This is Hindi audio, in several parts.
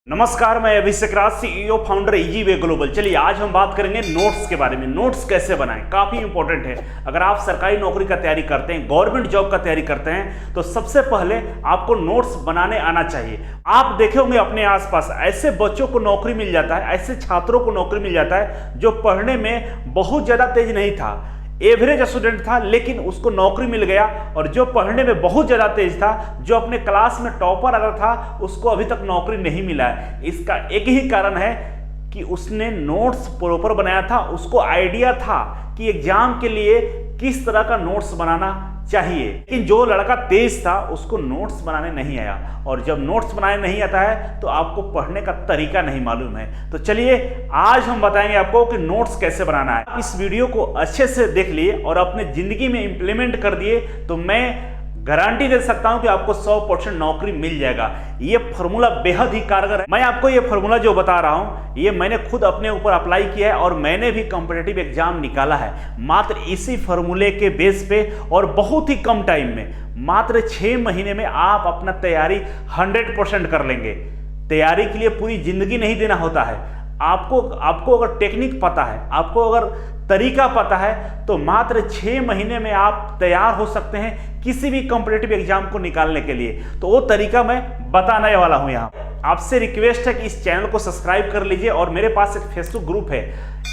नमस्कार, मैं Abhishek Raj, CEO founder Easy Way Global. चलिए आज हम बात करेंगे नोट्स के बारे में। नोट्स कैसे बनाएं, काफी इंपॉर्टेंट है। अगर आप सरकारी नौकरी का तैयारी करते हैं, गवर्नमेंट जॉब का तैयारी करते हैं, तो सबसे पहले आपको नोट्स बनाने आना चाहिए। आप देखे होंगे अपने आसपास ऐसे बच्चों को नौकरी मिल जाता है, ऐसे छात्रों को नौकरी मिल जाता है जो पढ़ने में बहुत ज्यादा तेज नहीं था, एवरेज स्टूडेंट था, लेकिन उसको नौकरी मिल गया। और जो पढ़ने में बहुत ज़्यादा तेज था, जो अपने क्लास में टॉपर अगर था, उसको अभी तक नौकरी नहीं मिला है। इसका एक ही कारण है कि उसने नोट्स प्रॉपर बनाया था। उसको आइडिया था कि एग्जाम के लिए किस तरह का नोट्स बनाना चाहिए। लेकिन जो लड़का तेज था उसको नोट्स बनाने नहीं आया, और जब नोट्स बनाने नहीं आता है तो आपको पढ़ने का तरीका नहीं मालूम है। तो चलिए आज हम बताएंगे आपको कि नोट्स कैसे बनाना है। इस वीडियो को अच्छे से देख लिए और अपने जिंदगी में इंप्लीमेंट कर दिए तो मैं गारंटी दे सकता हूं कि आपको 100% नौकरी मिल जाएगा। ये फॉर्मूला बेहद ही कारगर है। मैं आपको ये फॉर्मूला जो बता रहा हूं, ये मैंने खुद अपने ऊपर अप्लाई किया है और मैंने भी कॉम्पिटिटिव एग्जाम निकाला है मात्र इसी फॉर्मूले के बेस पे, और बहुत ही कम टाइम में, मात्र 6 महीने में आप अपना तैयारी 100% कर लेंगे। तैयारी के लिए पूरी जिंदगी नहीं देना होता है। आपको अगर टेक्निक पता है, आपको अगर तरीका पता है, तो मात्र 6 महीने में आप तैयार हो सकते हैं किसी भी कॉम्पिटिटिव एग्जाम को निकालने के लिए। तो वो तरीका मैं बताने वाला हूं। यहाँ आपसे रिक्वेस्ट है कि इस चैनल को सब्सक्राइब कर लीजिए, और मेरे पास एक फेसबुक ग्रुप है,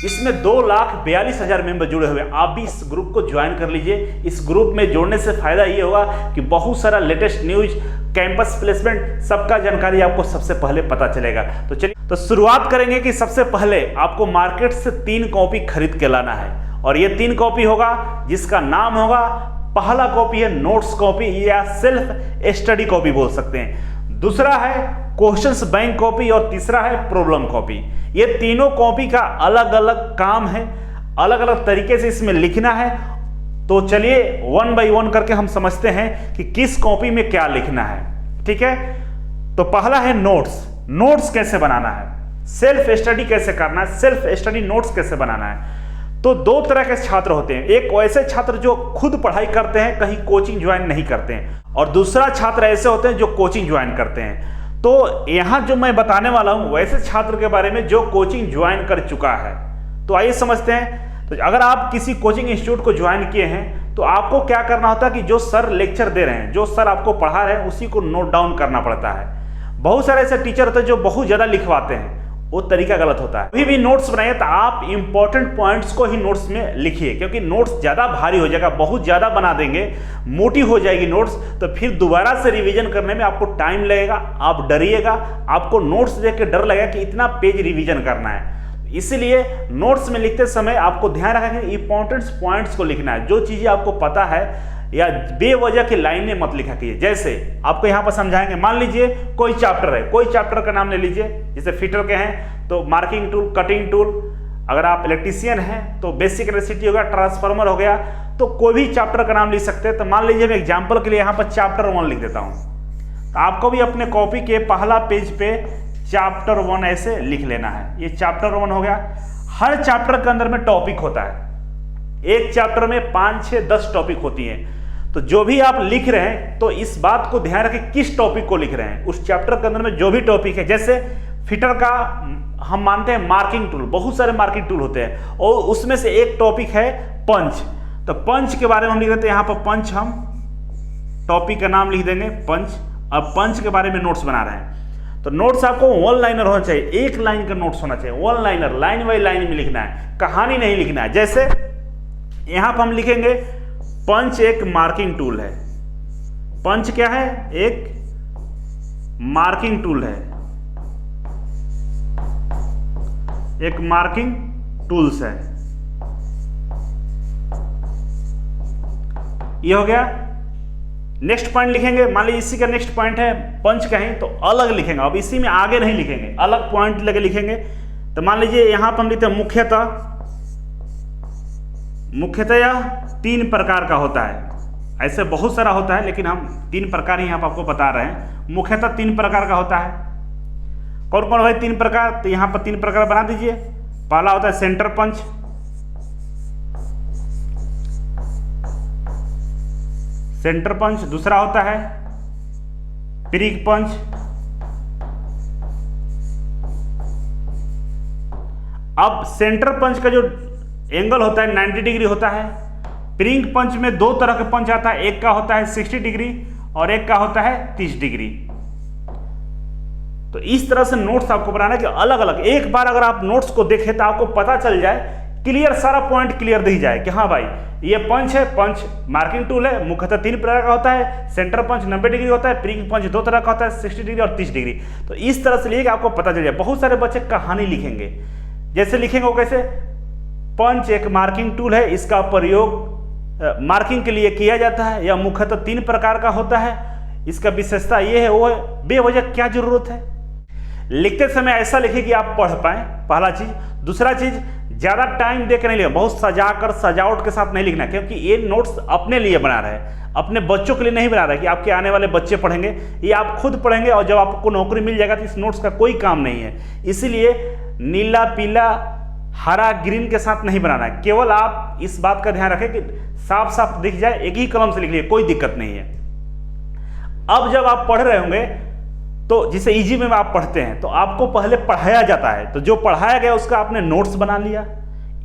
इसमें 2,42,000 मेंबर जुड़े हुए हैं। आप भी इस ग्रुप को ज्वाइन कर लीजिए। इस ग्रुप में जोड़ने से फायदा ये होगा कि बहुत सारा लेटेस्ट न्यूज, कैंपस प्लेसमेंट, सबका जानकारी आपको सबसे पहले पता चलेगा। तो चलिए तो शुरुआत करेंगे कि सबसे पहले आपको मार्केट से 3 कॉपी खरीद के लाना है, और ये 3 कॉपी होगा जिसका नाम होगा, पहला कॉपी है नोट्स कॉपी या सेल्फ स्टडी कॉपी बोल सकते हैं, दूसरा है क्वेश्चंस बैंक कॉपी, और तीसरा है प्रॉब्लम कॉपी। ये तीनों कॉपी का अलग अलग काम है, अलग अलग तरीके से इसमें लिखना है। तो चलिए 1 बाय 1 करके हम समझते हैं कि किस कॉपी में क्या लिखना है। ठीक है, तो पहला है नोट्स। नोट्स कैसे बनाना है, सेल्फ स्टडी कैसे करना है, सेल्फ स्टडी नोट्स कैसे बनाना है। तो 2 तरह के छात्र होते हैं। एक वैसे छात्र जो खुद पढ़ाई करते हैं, कहीं कोचिंग ज्वाइन नहीं करते हैं, और दूसरा छात्र ऐसे होते हैं जो कोचिंग ज्वाइन करते हैं। तो यहां जो मैं बताने वाला हूं वैसे छात्र के बारे में जो कोचिंग ज्वाइन कर चुका है। तो आइए समझते हैं। तो अगर आप किसी कोचिंग इंस्टीट्यूट को ज्वाइन किए हैं तो आपको क्या करना होता है कि जो सर लेक्चर दे रहे हैं, जो सर आपको पढ़ा रहे हैं, उसी को नोट डाउन करना पड़ता है। बहुत सारे ऐसे टीचर होते हैं जो बहुत ज्यादा लिखवाते हैं, वो तरीका गलत होता है। कभी भी नोट्स बनाइए तो आप इंपॉर्टेंट पॉइंट्स को ही नोट्स में लिखिए, क्योंकि नोट्स ज्यादा भारी हो जाएगा, बहुत ज्यादा बना देंगे, मोटी हो जाएगी नोट्स, तो फिर दोबारा से रिवीजन करने में आपको टाइम लगेगा, आप डरिएगा, आपको नोट्स देख के डर लगेगा कि इतना पेज रिवीजन करना है। इसीलिए नोट्स में लिखते समय आपको ध्यान रखना है इंपॉर्टेंट पॉइंट्स को लिखना है। जो चीजें आपको पता है, या बेवजह की लाइनें मत लिखा कीजिए। जैसे आपको यहां पर समझाएंगे, मान लीजिए कोई चैप्टर है, कोई चैप्टर का नाम ले लीजिए, जैसे फिटर के हैं तो मार्किंग टूल, कटिंग टूल, अगर आप इलेक्ट्रीशियन हैं तो बेसिक इलेक्ट्रिसिटी हो गया, ट्रांसफार्मर हो गया, तो कोई भी चैप्टर का नाम लिख सकते हैं। तो मान लीजिए मैं एग्जाम्पल के लिए यहां पर चैप्टर 1 लिख देता हूं, तो आपको भी अपने कॉपी के पहला पेज पे चैप्टर 1 ऐसे लिख लेना है। ये चैप्टर 1 हो गया। हर चैप्टर के अंदर में टॉपिक होता है, एक चैप्टर में 5, 6, 10 टॉपिक होती हैं। तो जो भी आप लिख रहे हैं तो इस बात को ध्यान रखें किस टॉपिक को लिख रहे हैं। उस चैप्टर के अंदर में जो भी टॉपिक है, जैसे फिटर का हम मानते हैं मार्किंग टूल, बहुत सारे मार्किंग टूल होते हैं, और उसमें से एक टॉपिक है पंच। तो पंच के बारे में हम लिख देते हैं, यहाँ पर पंच, हम टॉपिक का नाम लिख देंगे पंच। अब पंच के बारे में नोट्स बना रहे हैं, तो नोट्स आपको 1 लाइनर होना चाहिए, 1 लाइन का नोट्स होना चाहिए। 1 लाइनर, लाइन बाई लाइन में लिखना है, कहानी नहीं लिखना है। जैसे यहां पर हम लिखेंगे पंच एक मार्किंग टूल है। पंच क्या है? एक मार्किंग टूल है, एक मार्किंग टूल्स है। ये हो गया। नेक्स्ट पॉइंट लिखेंगे, मान लीजिए इसी का नेक्स्ट पॉइंट है पंच कहें तो अलग लिखेंगे, अब इसी में आगे नहीं लिखेंगे, अलग पॉइंट लगे लिखेंगे। तो मान लीजिए यहां पर हम लिखते हैं मुख्यतया 3 प्रकार का होता है। ऐसे बहुत सारा होता है, लेकिन हम 3 प्रकार ही यहां पर आपको बता रहे हैं। मुख्यतः 3 प्रकार का होता है। कौन कौन भाई 3 प्रकार? तो यहां पर 3 प्रकार बना दीजिए। पहला होता है सेंटर पंच, दूसरा होता है प्रीक पंच, अब सेंटर पंच का जो एंगल होता है 90 डिग्री होता है। प्रिंग पंच में दो तरह का पंच आता है, एक का होता है 60 डिग्री और एक का होता है 30 डिग्री। तो इस तरह से नोट्स आपको बनाना है कि अलग अलग, एक बार अगर आप नोट्स को देखें तो आपको पता चल जाए, क्लियर, सारा पॉइंट क्लियर दिख जाए कि हाँ भाई ये पंच है, पंच मार्किंग टूल है, मुख्यतः 3 प्रकार का होता है। सेंटर पंच 90 डिग्री होता है, प्रिंग पंच 2 तरह का होता है, 60 डिग्री और 30 डिग्री। तो इस तरह से लिखिए आपको पता चल जाए। बहुत सारे बच्चे कहानी लिखेंगे, जैसे लिखेंगे वो कैसे, पंच एक मार्किंग टूल है, इसका प्रयोग मार्किंग के लिए किया जाता है, यह मुख्यतः 3 प्रकार का होता है, इसका विशेषता ये है वो है, बेवजह क्या जरूरत है। लिखते समय ऐसा लिखिए कि आप पढ़ पाए, पहला चीज। दूसरा चीज, ज्यादा टाइम देकर नहीं लिखना, बहुत सजाकर सजावट के साथ नहीं लिखना, क्योंकि ये नोट्स अपने लिए बना रहे हैं, अपने बच्चों के लिए नहीं बना रहे कि आपके आने वाले बच्चे पढ़ेंगे, ये आप खुद पढ़ेंगे और जब आपको नौकरी मिल जाएगा तो इस नोट्स का कोई काम नहीं है। इसीलिए नीला, पीला, हरा, ग्रीन के साथ नहीं बनाना है। केवल आप इस बात का ध्यान रखें कि साफ साफ दिख जाए, एक ही कलम से लिख लीजिए, कोई दिक्कत नहीं है। अब जब आप पढ़ रहे होंगे तो जिसे इजी में आप पढ़ते हैं तो आपको पहले पढ़ाया जाता है, तो जो पढ़ाया गया उसका आपने नोट्स बना लिया।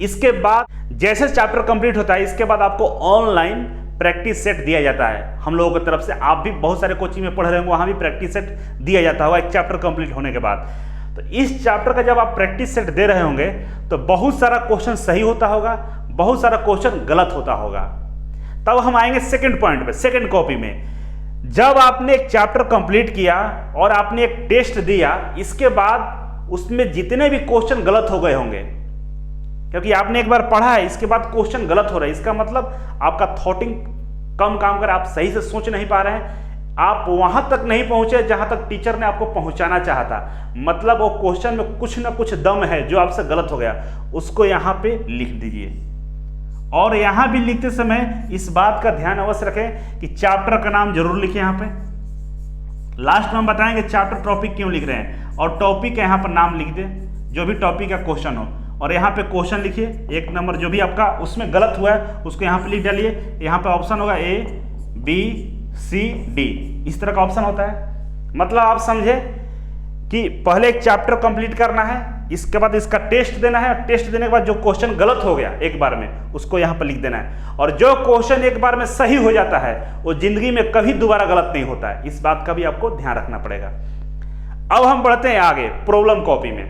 इसके बाद जैसे चैप्टर कंप्लीट होता है, इसके बाद आपको ऑनलाइन प्रैक्टिस सेट दिया जाता है हम लोगों की तरफ से। आप भी बहुत सारे कोचिंग में पढ़ रहे होंगे, वहां भी प्रैक्टिस सेट दिया जाता होगा एक चैप्टर कंप्लीट होने के बाद। तो इस चैप्टर का जब आप प्रैक्टिस सेट दे रहे होंगे तो बहुत सारा क्वेश्चन सही होता होगा, बहुत सारा क्वेश्चन गलत होता होगा। तब हम आएंगे सेकंड पॉइंट पे, सेकंड कॉपी में। जब आपने एक चैप्टर कंप्लीट किया और आपने एक टेस्ट दिया, इसके बाद उसमें जितने भी क्वेश्चन गलत हो गए होंगे, क्योंकि आपने एक बार पढ़ा है, इसके बाद क्वेश्चन गलत हो रहा है, इसका मतलब आपका थॉटिंग कम काम कर, आप सही से सोच नहीं पा रहे हैं, आप वहां तक नहीं पहुंचे जहां तक टीचर ने आपको पहुंचाना चाहा था। मतलब वो क्वेश्चन में कुछ ना कुछ दम है जो आपसे गलत हो गया, उसको यहां पे लिख दीजिए। और यहां भी लिखते समय इस बात का ध्यान अवश्य रखें कि चैप्टर का नाम जरूर लिखें यहां पे। लास्ट में हम बताएंगे चैप्टर टॉपिक क्यों लिख रहे हैं, और टॉपिक का यहां पर नाम लिख दें, जो भी टॉपिक का क्वेश्चन हो, और यहाँ पे क्वेश्चन लिखिए, एक नंबर जो भी आपका उसमें गलत हुआ है उसको यहाँ पे लिख डालिए। यहाँ पे ऑप्शन होगा A, B, C, D, इस तरह का ऑप्शन होता है। मतलब आप समझे कि पहले एक चैप्टर कंप्लीट करना है, इसके बाद इसका टेस्ट देना है, और टेस्ट देने के बाद जो क्वेश्चन गलत हो गया एक बार में उसको यहाँ पर लिख देना है, और जो क्वेश्चन एक बार में सही हो जाता है वो जिंदगी में कभी दोबारा गलत नहीं होता है। इस बात का भी आपको ध्यान रखना पड़ेगा। अब हम बढ़ते हैं आगे प्रॉब्लम कॉपी में,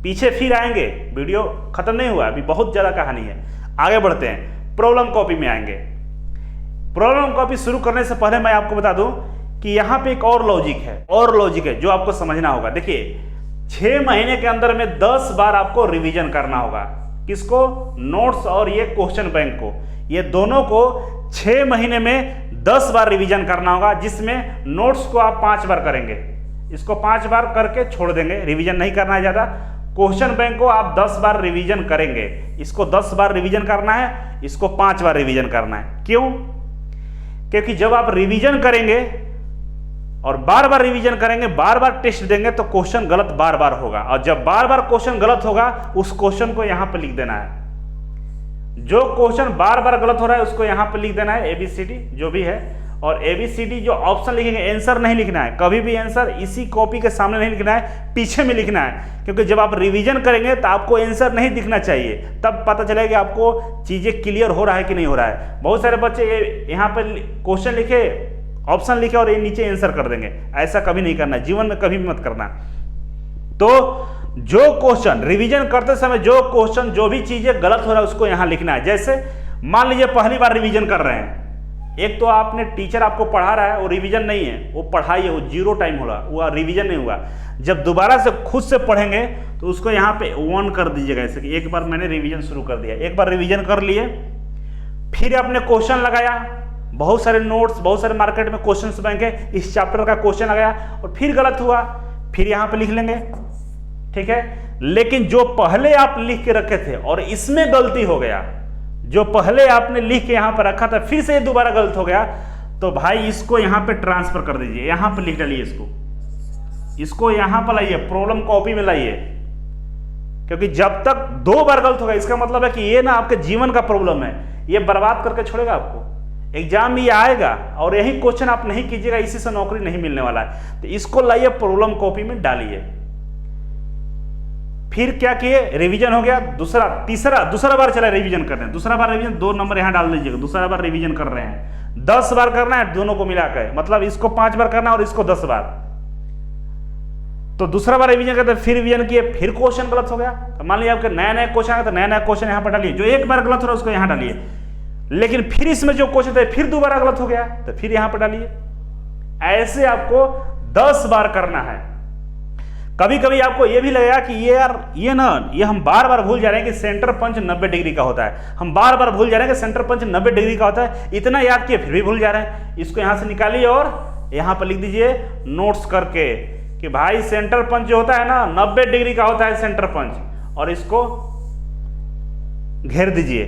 पीछे फिर आएंगे, वीडियो खत्म नहीं हुआ, अभी बहुत ज्यादा कहानी है, आगे बढ़ते हैं, प्रॉब्लम कॉपी में आएंगे। प्रॉब्लम कॉपी शुरू करने से पहले मैं आपको बता दूं कि यहां पे एक और लॉजिक है जो आपको समझना होगा। देखिए 6 महीने के अंदर में 10 बार आपको रिवीजन करना होगा। किसको? नोट्स और ये क्वेश्चन बैंक को, ये दोनों को 6 महीने में 10 बार रिवीजन करना होगा, जिसमें नोट्स को आप 5 बार करेंगे, इसको 5 बार करके छोड़ देंगे, रिवीजन नहीं करना है ज्यादा। क्वेश्चन बैंक को आप 10 बार रिवीजन करेंगे, इसको 10 बार रिवीजन करना है, इसको 5 बार रिवीजन करना है। क्यों? क्योंकि जब आप रिवीजन करेंगे और बार बार रिवीजन करेंगे, बार बार टेस्ट देंगे, तो क्वेश्चन गलत बार बार होगा, और जब बार बार क्वेश्चन गलत होगा उस क्वेश्चन को यहां पर लिख देना है। जो क्वेश्चन बार बार गलत हो रहा है उसको यहां पर लिख देना है ABCD जो भी है, और ABCD जो ऑप्शन लिखेंगे, आंसर नहीं लिखना है, कभी भी आंसर इसी कॉपी के सामने नहीं लिखना है, पीछे में लिखना है, क्योंकि जब आप रिवीजन करेंगे तो आपको आंसर नहीं दिखना चाहिए, तब पता चलेगा कि आपको चीजें क्लियर हो रहा है कि नहीं हो रहा है। बहुत सारे बच्चे यहाँ पर क्वेश्चन लिखे, ऑप्शन लिखे और ये नीचे आंसर कर देंगे, ऐसा कभी नहीं करना, जीवन में कभी भी मत करना। तो जो क्वेश्चन रिवीजन करते समय जो क्वेश्चन जो भी चीजें गलत हो रहा है उसको यहां लिखना है। जैसे मान लीजिए पहली बार रिवीजन कर रहे हैं, एक तो आपने टीचर आपको पढ़ा रहा है, वो रिवीजन नहीं है, वो पढ़ाई है, वो 0 टाइम हो रहा, वो रिवीजन नहीं हुआ। जब दोबारा से खुद से पढ़ेंगे तो उसको यहाँ पे 1 कर दीजिएगा, ऐसे कि एक बार मैंने रिवीजन शुरू कर दिया, एक बार रिवीजन कर लिए, फिर आपने क्वेश्चन लगाया, बहुत सारे नोट्स, बहुत सारे मार्केट में क्वेश्चन बैंक है, इस चैप्टर का क्वेश्चन लगाया और फिर गलत हुआ, फिर यहाँ पे लिख लेंगे, ठीक है। लेकिन जो पहले आप लिख के रखे थे और इसमें गलती हो गया, जो पहले आपने लिख के यहां पर रखा था फिर से दोबारा गलत हो गया, तो भाई इसको यहां पे ट्रांसफर कर दीजिए, यहां पे लिख डालिए, इसको यहां पर लाइए, प्रॉब्लम कॉपी में लाइए, क्योंकि जब तक 2 बार गलत होगा इसका मतलब है कि ये ना आपके जीवन का प्रॉब्लम है, ये बर्बाद करके छोड़ेगा आपको। एग्जाम में ये आएगा और यही क्वेश्चन आप नहीं कीजिएगा, इसी से नौकरी नहीं मिलने वाला है। तो इसको लाइए, प्रॉब्लम कॉपी में डालिए, फिर क्या किए, रिवीजन हो गया, दूसरा बार चला रिवीजन करने, दूसरा बार रिवीजन, 2 नंबर यहां डाल दीजिएगा, दूसरा बार रिवीजन कर रहे हैं, 10 बार करना है दोनों को मिलाकर, मतलब इसको 5 बार करना और इसको 10 बार। तो दूसरा बार रिवीजन करते, फिर रिवीजन किए, फिर क्वेश्चन गलत हो गया, तो मान लीजिए आपके नया क्वेश्चन आया तो नया क्वेश्चन यहां पर डालिए, जो एक बार गलत हो रहा है उसको यहां डालिए, लेकिन फिर इसमें जो क्वेश्चन थे फिर दोबारा गलत हो गया तो फिर यहां पर डालिए। ऐसे आपको 10 बार करना है। कभी कभी आपको यह भी लगेगा कि ये हम बार बार भूल जा रहे हैं कि सेंटर पंच 90 डिग्री का होता है, हम बार बार भूल जा रहे हैं कि सेंटर पंच 90 डिग्री का होता है, इतना याद किए फिर भी भूल जा रहे हैं। इसको यहां से निकालिए और यहां पर लिख दीजिए नोट्स करके कि भाई सेंटर पंच जो होता है ना 90 डिग्री का होता है सेंटर पंच, और इसको घेर दीजिए।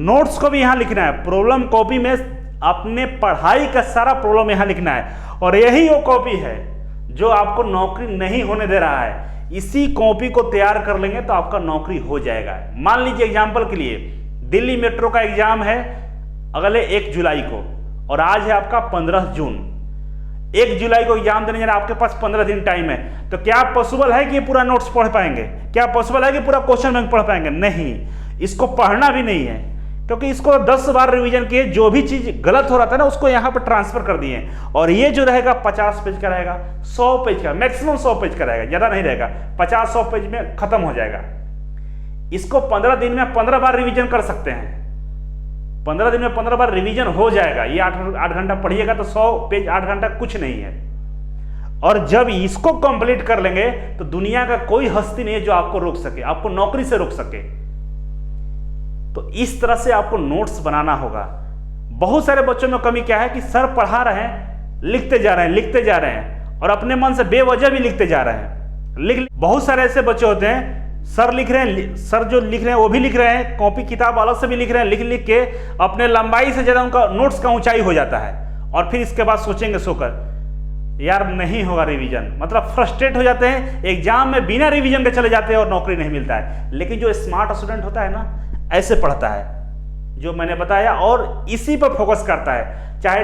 नोट्स को भी यहां लिखना है, प्रॉब्लम कॉपी में अपने पढ़ाई का सारा प्रॉब्लम यहां लिखना है, और यही वो कॉपी है जो आपको नौकरी नहीं होने दे रहा है। इसी कॉपी को तैयार कर लेंगे तो आपका नौकरी हो जाएगा। मान लीजिए एग्जाम्पल के लिए दिल्ली मेट्रो का एग्जाम है अगले 1 जुलाई को, और आज है आपका 15 जून। 1 जुलाई को एग्जाम देने जाना, आपके पास 15 दिन टाइम है, तो क्या पॉसिबल है कि ये पूरा नोट्स पढ़ पाएंगे? क्या पॉसिबल है कि पूरा क्वेश्चन बैंक पढ़ पाएंगे? नहीं, इसको पढ़ना भी नहीं है, क्योंकि इसको 10 बार रिवीजन किए, जो भी चीज गलत हो रहा था ना उसको यहां पर ट्रांसफर कर दिए, और ये जो रहेगा 50 पेज का रहेगा, 100 पेज का, मैक्सिमम 100 पेज का रहेगा, ज्यादा नहीं रहेगा, 50-100 पेज में खत्म हो जाएगा। इसको 15 दिन में 15 बार रिवीजन कर सकते हैं, 15 दिन में 15 बार रिवीजन हो जाएगा। ये 8 घंटा पढ़िएगा तो 100 पेज 8 घंटा कुछ नहीं है। और जब इसको कंप्लीट कर लेंगे तो दुनिया का कोई हस्ती नहीं है जो आपको रोक सके, आपको नौकरी से रोक सके। तो इस तरह से आपको नोट्स बनाना होगा। बहुत सारे बच्चों में कमी क्या है कि सर पढ़ा रहे हैं, लिखते जा रहे हैं और अपने मन से बेवजह भी लिखते जा रहे हैं। बहुत सारे ऐसे बच्चे होते हैं, सर लिख रहे हैं, सर जो लिख रहे हैं वो भी लिख रहे हैं, कॉपी किताब अलग से भी लिख रहे हैं, लिख के अपने लंबाई से ज्यादा उनका नोट्स का ऊंचाई हो जाता है, और फिर इसके बाद सोचेंगे सोकर यार नहीं होगा रिवीजन, मतलब फ्रस्ट्रेट हो जाते हैं, एग्जाम में बिना रिवीजन के चले जाते हैं और नौकरी नहीं मिलता है। लेकिन जो स्मार्ट स्टूडेंट होता है ना, ऐसे पढ़ता है जो मैंने बताया और इसी पर फोकस करता है। चाहे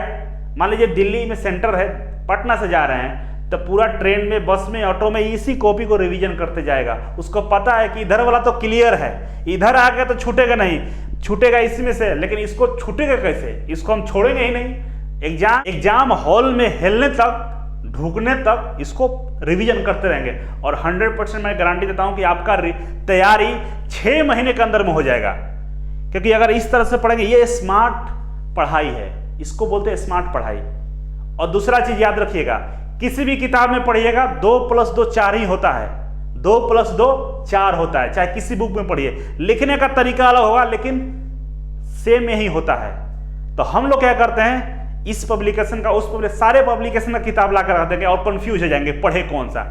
मान लीजिए दिल्ली में सेंटर है, पटना से जा रहे हैं, तो पूरा ट्रेन में, बस में, ऑटो में इसी कॉपी को रिवीजन करते जाएगा। उसको पता है कि इधर वाला तो क्लियर है, इधर आ गया तो छूटेगा नहीं, छूटेगा इसमें से, लेकिन इसको छूटेगा कैसे? इसको हम छोड़ेंगे ही नहीं। एग्जाम हॉल में हिलने तक, ढूंढने तक इसको रिवीजन करते रहेंगे, और 100% मैं गारंटी देता हूं कि आपका तैयारी 6 महीने के अंदर में हो जाएगा। क्योंकि अगर इस तरह से पढ़ेंगे, ये स्मार्ट पढ़ाई है, इसको बोलते हैं स्मार्ट पढ़ाई। और दूसरा चीज याद रखिएगा, किसी भी किताब में पढ़िएगा 2 + 2 4 ही होता है, 2 + 2 4 होता है। चाहे किसी बुक में पढ़िए, लिखने का तरीका अलग होगा लेकिन सेम यही होता है। तो हम लोग क्या करते हैं, इस पब्लिकेशन का, उस सारे पब्लिकेशन का किताब लाकर रख देंगे और कंफ्यूज हो जाएंगे पढ़े कौन सा।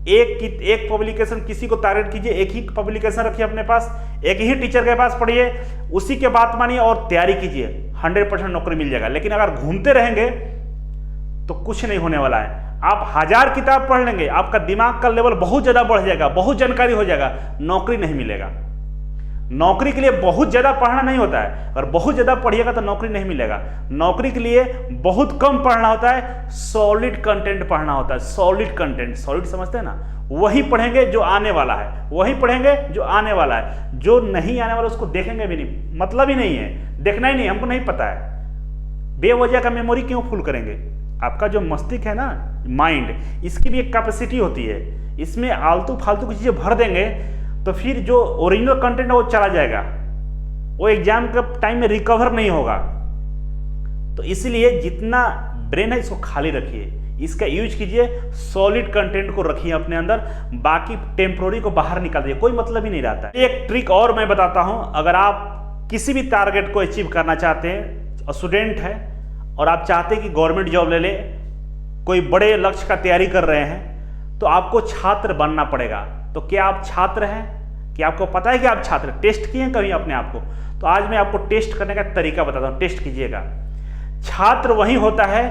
एक पब्लिकेशन किसी को टारगेट कीजिए, एक ही पब्लिकेशन रखिए अपने पास, एक ही टीचर के पास पढ़िए, उसी के बात मानिए और तैयारी कीजिए, 100% नौकरी मिल जाएगा। लेकिन अगर घूमते रहेंगे तो कुछ नहीं होने वाला है। आप 1000 किताब पढ़ लेंगे, आपका दिमाग का लेवल बहुत ज्यादा बढ़ जाएगा, बहुत जानकारी हो जाएगा, नौकरी नहीं मिलेगा। नौकरी के लिए बहुत ज्यादा पढ़ना नहीं होता है, और बहुत ज्यादा पढ़िएगा तो नौकरी नहीं मिलेगा। नौकरी के लिए बहुत कम पढ़ना होता है, सॉलिड कंटेंट पढ़ना होता है। सॉलिड कंटेंट, सॉलिड समझते हैं ना, वही पढ़ेंगे जो आने वाला है, वही पढ़ेंगे जो आने वाला है। जो नहीं आने वाला उसको देखेंगे भी नहीं, मतलब ही नहीं है, देखना ही नहीं, हमको नहीं पता है। बेवजह का मेमोरी क्यों फुल करेंगे? आपका जो मस्तिष्क है ना, माइंड, इसकी भी एक कैपेसिटी होती है, इसमें आलतू फालतू की चीजें भर देंगे तो फिर जो ओरिजिनल कंटेंट है वो चला जाएगा, वो एग्जाम के टाइम में रिकवर नहीं होगा। तो इसलिए जितना ब्रेन है इसको खाली रखिए, इसका यूज कीजिए, सॉलिड कंटेंट को रखिए अपने अंदर, बाकी टेम्पोररी को बाहर निकाल दीजिए, कोई मतलब ही नहीं रहता है। एक ट्रिक और मैं बताता हूं, अगर आप किसी भी टारगेट को अचीव करना चाहते हैं, स्टूडेंट है और आप चाहते हैं कि गवर्नमेंट जॉब ले ले, कोई बड़े लक्ष्य का तैयारी कर रहे हैं, तो आपको छात्र बनना पड़ेगा। तो क्या आप छात्र हैं? क्या आपको पता है कि आप छात्र? टेस्ट किए कभी अपने आप को? तो आज मैं आपको टेस्ट करने का तरीका बताता हूं, टेस्ट कीजिएगा। छात्र वही होता है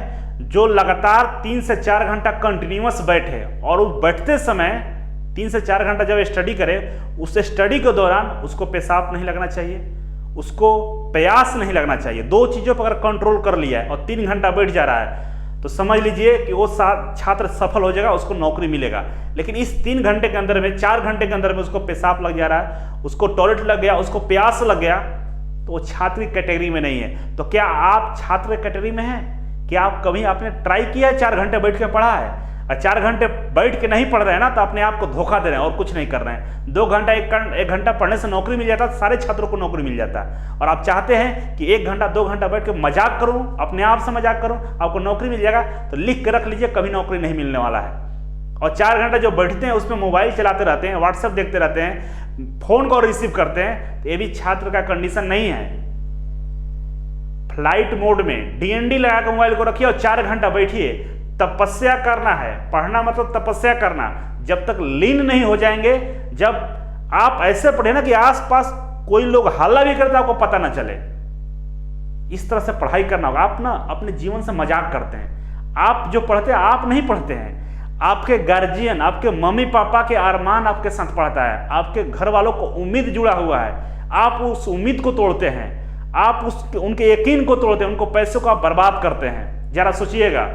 जो लगातार 3 से 4 घंटा कंटिन्यूअस बैठे, और उस बैठते समय 3 से 4 घंटा जब स्टडी करे, उस स्टडी के दौरान उसको पेशाब नहीं लगना चाहिए, उसको प्यास नहीं लगना चाहिए। 2 चीजों पर अगर कंट्रोल कर लिया है और 3 घंटा बैठ जा रहा है, तो समझ लीजिए कि वो छात्र सफल हो जाएगा, उसको नौकरी मिलेगा। लेकिन इस 3 घंटे के अंदर में, 4 घंटे के अंदर में उसको पेशाब लग जा रहा है, उसको टॉयलेट लग गया, उसको प्यास लग गया, तो वो छात्र की कैटेगरी में नहीं है। तो क्या आप छात्र की कैटेगरी में हैं? क्या आप कभी आपने ट्राई किया है 4 घंटे बैठ के पढ़ा है? और 4 घंटे बैठ के नहीं पढ़ रहे हैं ना, तो अपने आप को धोखा दे रहे हैं और कुछ नहीं कर रहे हैं। 2 घंटा 1 घंटा पढ़ने से नौकरी मिल जाता है, सारे छात्रों को नौकरी मिल जाता है। और आप चाहते हैं कि 1 घंटा 2 घंटा बैठ के मजाक करूं, अपने आप से मजाक करूं, आपको नौकरी मिल जाएगा, तो लिख के रख लीजिए, कभी नौकरी नहीं मिलने वाला है। और 4 घंटा जो बैठते हैं उसमें मोबाइल चलाते रहते हैं, व्हाट्सएप देखते रहते हैं, फोन कॉल रिसीव करते हैं, तो ये भी छात्र का कंडीशन नहीं है। फ्लाइट मोड में डीएनडी लगाकर मोबाइल को रखिए और 4 घंटा बैठिए। तपस्या करना है, पढ़ना मतलब तपस्या करना। जब तक लीन नहीं हो जाएंगे, जब आप ऐसे पढ़े ना कि आसपास कोई लोग हल्ला भी करता है आपको पता ना चले, इस तरह से पढ़ाई करना होगा। आप ना अपने जीवन से मजाक करते हैं। आप जो पढ़ते हैं, आप नहीं पढ़ते हैं, आपके गार्जियन, आपके मम्मी पापा के अरमान आपके साथ पढ़ता है, आपके घर वालों को उम्मीद जुड़ा हुआ है, आप उस उम्मीद को तोड़ते हैं, आप उनके यकीन को तोड़ते हैं, उनको पैसों को आप बर्बाद करते हैं। जरा सोचिएगा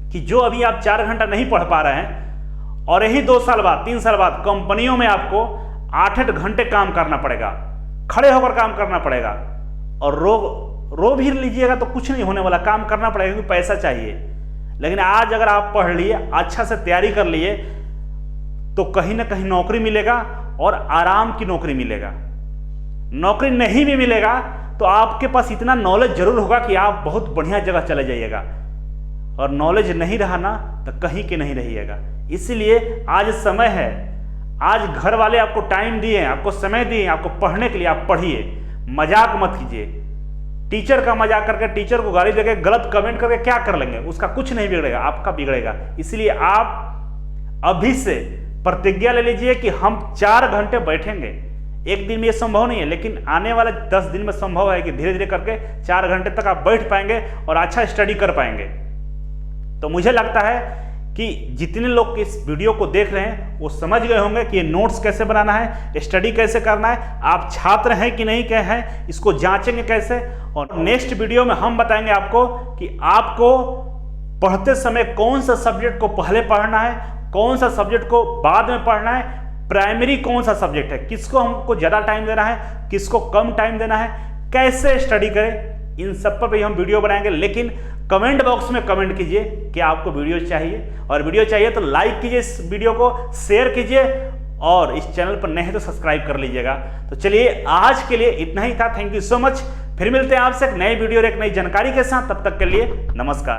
कि जो अभी आप 4 घंटा नहीं पढ़ पा रहे हैं, और यही 2 साल बाद 3 साल बाद कंपनियों में आपको 8-8 घंटे काम करना पड़ेगा, खड़े होकर काम करना पड़ेगा, और रो भी लीजिएगा तो कुछ नहीं होने वाला, काम करना पड़ेगा क्योंकि पैसा चाहिए। लेकिन आज अगर आप पढ़ लिए, अच्छा से तैयारी कर लिए, तो कहीं ना कहीं नौकरी मिलेगा और आराम की नौकरी मिलेगा। नौकरी नहीं भी मिलेगा तो आपके पास इतना नॉलेज जरूर होगा कि आप बहुत बढ़िया जगह चले जाइएगा, और नॉलेज नहीं रहा ना तो कहीं के नहीं रहिएगा। इसलिए आज समय है, आज घर वाले आपको टाइम दिए, आपको समय दिए, आपको पढ़ने के लिए, आप पढ़िए, मजाक मत कीजिए। टीचर का मजाक करके, टीचर को गाली देके, गलत कमेंट करके क्या कर लेंगे? उसका कुछ नहीं बिगड़ेगा, आपका बिगड़ेगा। इसलिए आप अभी से प्रतिज्ञा ले लीजिए कि हम 4 घंटे बैठेंगे। एक दिन में ये संभव नहीं है, लेकिन आने वाले 10 दिन में संभव है कि धीरे धीरे करके 4 घंटे तक आप बैठ पाएंगे और अच्छा स्टडी कर पाएंगे। तो मुझे लगता है कि जितने लोग इस वीडियो को देख रहे हैं वो समझ गए होंगे कि ये नोट्स कैसे बनाना है, स्टडी कैसे करना है, आप छात्र हैं कि नहीं क्या है, इसको जांचेंगे कैसे। और नेक्स्ट वीडियो में हम बताएंगे आपको कि आपको पढ़ते समय कौन सा सब्जेक्ट को पहले पढ़ना है, कौन सा सब्जेक्ट को बाद में पढ़ना है, प्राइमरी कौन सा सब्जेक्ट है, किसको हमको ज़्यादा टाइम देना है, किसको कम टाइम देना है, कैसे स्टडी करें, इन सब पर भी हम वीडियो बनाएंगे। लेकिन कमेंट बॉक्स में कमेंट कीजिए कि आपको वीडियो चाहिए, और वीडियो चाहिए तो लाइक कीजिए, इस वीडियो को शेयर कीजिए, और इस चैनल पर नए हैं तो सब्सक्राइब कर लीजिएगा। तो चलिए आज के लिए इतना ही था। Thank you so much. फिर मिलते हैं आपसे एक नए वीडियो और एक नई जानकारी के साथ। तब तक के लिए नमस्कार।